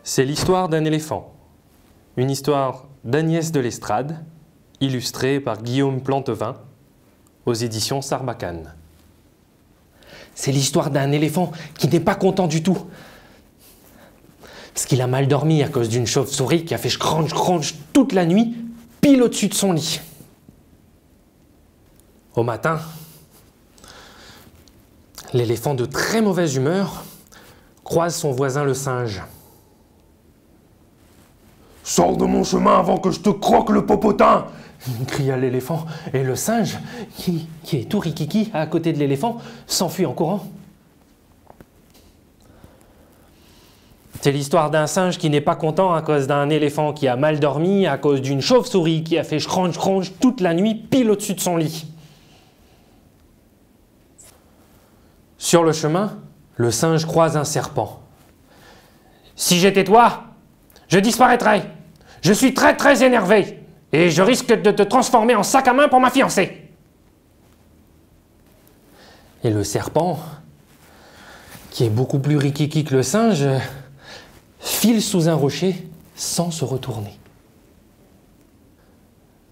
C'est l'histoire d'un éléphant. Une histoire d'Agnès de Lestrade, illustrée par Guillaume Plantevin, aux éditions Sarbacane. C'est l'histoire d'un éléphant qui n'est pas content du tout. Parce qu'il a mal dormi à cause d'une chauve-souris qui a fait scrunch toute la nuit, pile au-dessus de son lit. Au matin, l'éléphant de très mauvaise humeur croise son voisin le singe. « Sors de mon chemin avant que je te croque le popotin !» cria l'éléphant, et le singe, qui est tout rikiki à côté de l'éléphant, s'enfuit en courant. C'est l'histoire d'un singe qui n'est pas content à cause d'un éléphant qui a mal dormi, à cause d'une chauve-souris qui a fait scrunch toute la nuit, pile au-dessus de son lit. Sur le chemin, le singe croise un serpent. « Si j'étais toi, je disparaîtrais. Je suis très énervé et je risque de te transformer en sac à main pour ma fiancée. » Et le serpent, qui est beaucoup plus rikiki que le singe, file sous un rocher sans se retourner.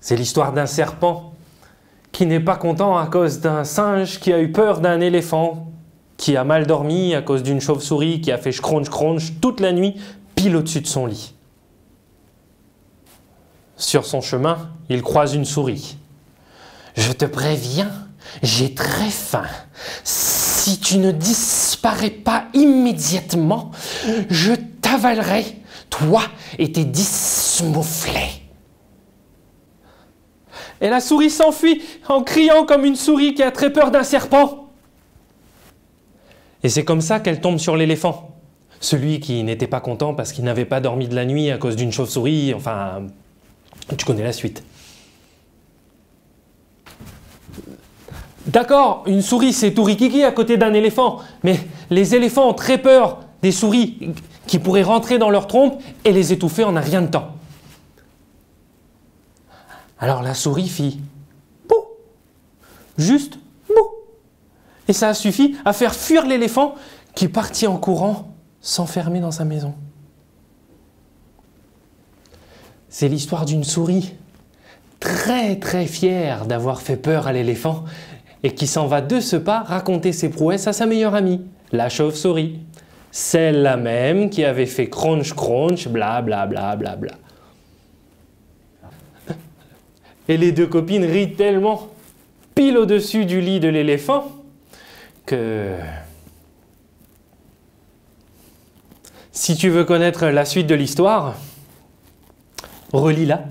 C'est l'histoire d'un serpent qui n'est pas content à cause d'un singe qui a eu peur d'un éléphant, qui a mal dormi à cause d'une chauve-souris qui a fait scrunch toute la nuit, pile au-dessus de son lit. Sur son chemin, il croise une souris. « Je te préviens, j'ai très faim. Si tu ne disparais pas immédiatement, je t'avalerai, toi et tes 10 mouflets. » Et la souris s'enfuit en criant comme une souris qui a très peur d'un serpent. Et c'est comme ça qu'elle tombe sur l'éléphant. Celui qui n'était pas content parce qu'il n'avait pas dormi de la nuit à cause d'une chauve-souris, enfin, tu connais la suite. D'accord, une souris c'est tout rikiki à côté d'un éléphant, mais les éléphants ont très peur des souris qui pourraient rentrer dans leur trompe et les étouffer en un rien de temps. Alors la souris fit « bouh », juste « bouh ». Et ça a suffi à faire fuir l'éléphant qui partit en courant s'enfermer dans sa maison. C'est l'histoire d'une souris très fière d'avoir fait peur à l'éléphant et qui s'en va de ce pas raconter ses prouesses à sa meilleure amie, la chauve-souris. Celle-là même qui avait fait crunch, bla. Et les deux copines rient tellement, pile au-dessus du lit de l'éléphant, que si tu veux connaître la suite de l'histoire, relis-la.